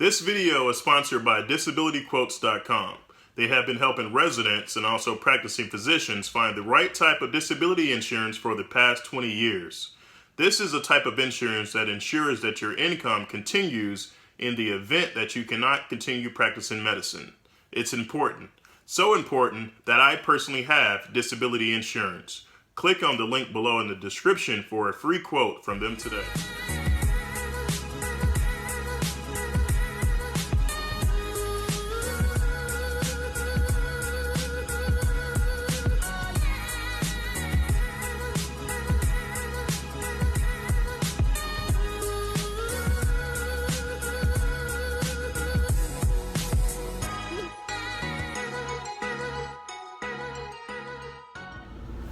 This video is sponsored by disabilityquotes.com. They have been helping residents and also practicing physicians find the right type of disability insurance for the past 20 years. This is a type of insurance that ensures that your income continues in the event that you cannot continue practicing medicine. It's important. So important that I personally have disability insurance. Click on the link below in the description for a free quote from them today.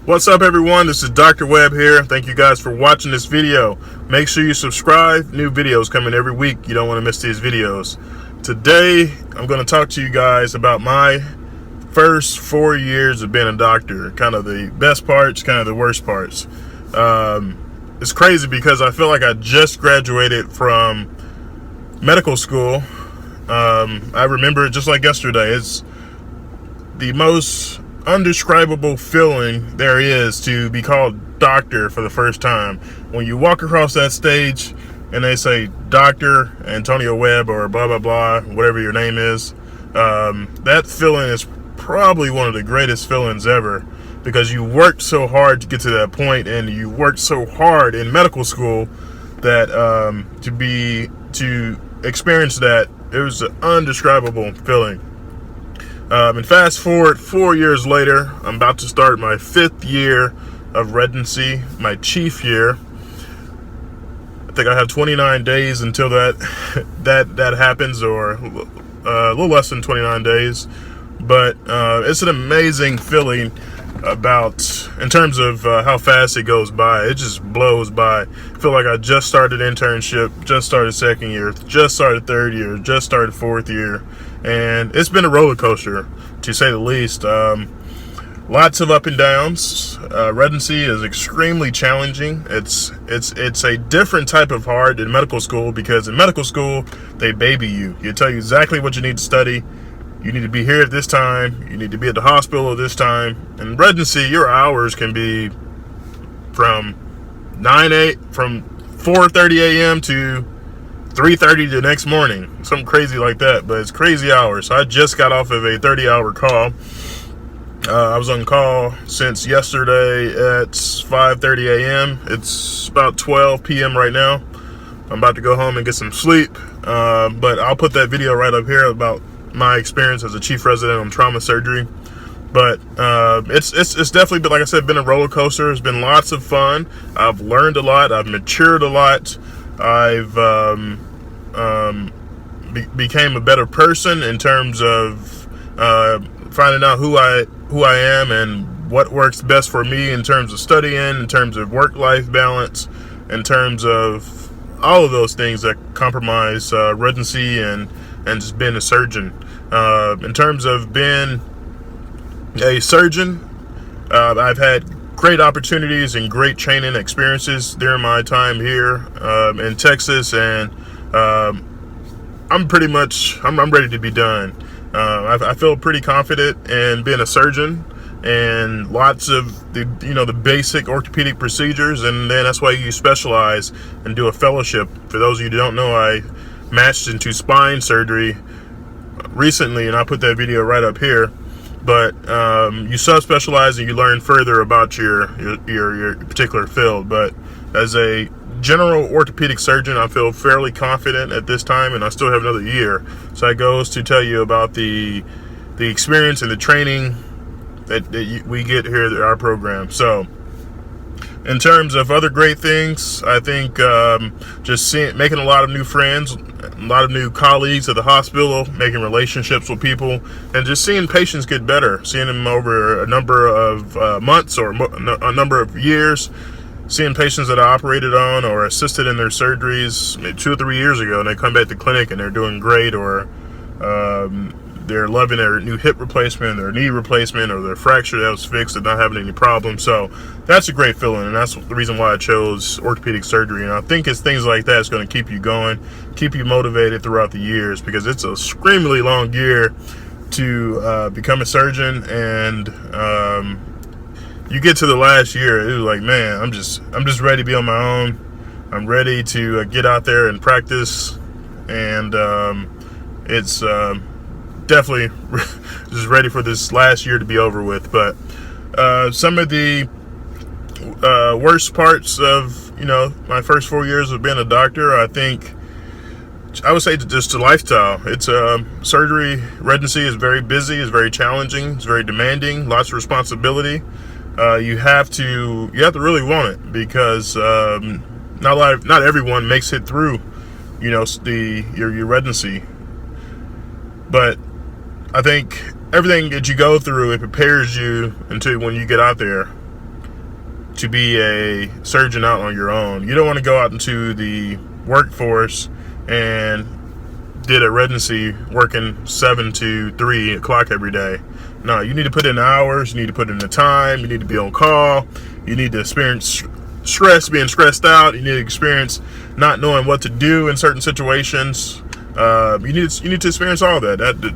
What's up, everyone? This is Dr. Webb here. Thank you guys for watching this video. Make sure you subscribe. New videos coming every week. You don't want to miss these videos. Today, I'm going to talk to you guys about my first 4 years of being a doctor. Kind of the best parts, kind of the worst parts. It's crazy because I feel like I just graduated from medical school. I remember it just like yesterday. It's the most undescribable feeling there is to be called doctor for the first time. When you walk across that stage and they say Dr. Antonio Webb or blah blah blah, whatever your name is, that feeling is probably one of the greatest feelings ever, because you worked so hard to get to that point, and you worked so hard in medical school that to experience that, it was an undescribable feeling. And fast forward 4 years later, I'm about to start my 5th year of residency, my chief year. I think I have 29 days until that happens, or a little less than 29 days. But it's an amazing feeling in terms of how fast it goes by. It just blows by. I feel like I just started internship, just started 2nd year, just started 3rd year, just started 4th year. And it's been a roller coaster, to say the least. Lots of up and downs. Residency is extremely challenging. It's a different type of hard in medical school, because in medical school they baby you. They tell you exactly what you need to study. You need to be here at this time. You need to be at the hospital at this time. In residency, your hours can be from 4:30 a.m. to 3:30 the next morning, something crazy like that. But it's crazy hours. I just got off of a 30-hour call. I was on call since yesterday at 5:30 a.m. It's about 12 p.m. right now. I'm about to go home and get some sleep, but I'll put that video right up here about my experience as a chief resident on trauma surgery. But it's definitely been, like I said, been a roller coaster. It's been lots of fun. I've learned a lot. I've matured a lot. I've became a better person in terms of finding out who I am and what works best for me in terms of studying, in terms of work-life balance, in terms of all of those things that compromise residency and just being a surgeon. In terms of being a surgeon, I've had great opportunities and great training experiences during my time here in Texas, and I'm ready to be done. I feel pretty confident in being a surgeon, and lots of the basic orthopedic procedures, and then that's why you specialize and do a fellowship. For those of you who don't know, I matched into spine surgery recently, and I put that video right up here. But you subspecialize and you learn further about your particular field. But as a general orthopedic surgeon, I feel fairly confident at this time, and I still have another year. So that goes to tell you about the experience and the training that we get here at our program. So in terms of other great things, I think making a lot of new friends, a lot of new colleagues at the hospital, making relationships with people, and just seeing patients get better, seeing them over a number of months or a number of years, seeing patients that I operated on or assisted in their surgeries maybe 2 or 3 years ago, and they come back to clinic and they're doing great, or they're loving their new hip replacement, their knee replacement, or their fracture that was fixed and not having any problems. So that's a great feeling, and that's the reason why I chose orthopedic surgery. And I think it's things like that that's going to keep you going, keep you motivated throughout the years, because it's a screamingly long year to become a surgeon. And you get to the last year, it was like, man, I'm just ready to be on my own. I'm ready to get out there and practice, and it's definitely just ready for this last year to be over with. But some of the worst parts of my first 4 years of being a doctor, I think I would say just the lifestyle. It's surgery residency is very busy, it's very challenging, it's very demanding, lots of responsibility. You have to really want it, because not everyone makes it through your residency. But I think everything that you go through, it prepares you until when you get out there to be a surgeon out on your own. You don't want to go out into the workforce and did a residency working 7 to 3 o'clock every day. No, you need to put in hours, you need to put in the time, you need to be on call, you need to experience stress, being stressed out, you need to experience not knowing what to do in certain situations. You need to experience all that. That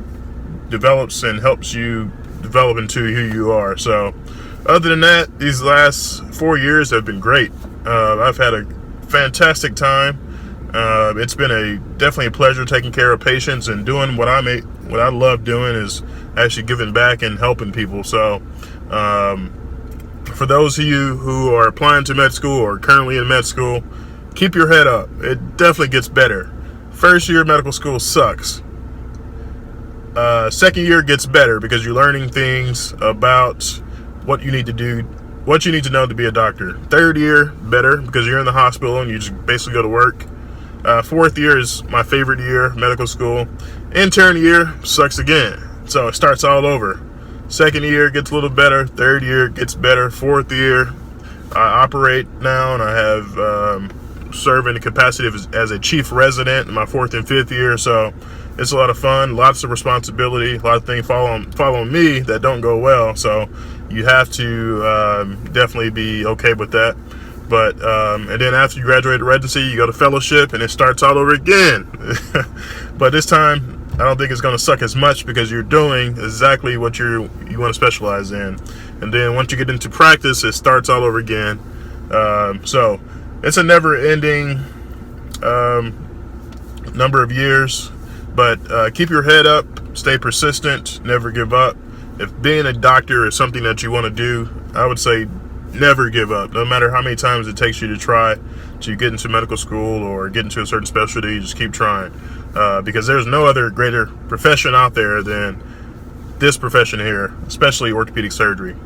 develops and helps you develop into who you are. So other than that, these last 4 years have been great. I've had a fantastic time. It's been definitely a pleasure taking care of patients and doing what I love doing is actually giving back and helping people. So for those of you who are applying to med school or currently in med school, keep your head up. It definitely gets better. First year of medical school sucks. Second year gets better because you're learning things about what you need to do, what you need to know to be a doctor. Third year, better, because you're in the hospital and you just basically go to work. Fourth year is my favorite year, medical school. Intern year sucks again. So it starts all over. Second year gets a little better. Third year gets better. Fourth year, I operate now, and I have serve in the capacity as a chief resident in my 4th and 5th year. So it's a lot of fun, lots of responsibility, a lot of things follow on me that don't go well. So you have to definitely be okay with that. But and then after you graduate residency, you go to fellowship, and it starts all over again. But this time, I don't think it's going to suck as much, because you're doing exactly what you want to specialize in. And then once you get into practice, it starts all over again. So it's a never-ending number of years. But keep your head up, stay persistent, never give up. If being a doctor is something that you want to do, I would say never give up. No matter how many times it takes you to try to get into medical school or get into a certain specialty, just keep trying. Because there's no other greater profession out there than this profession here, especially orthopedic surgery.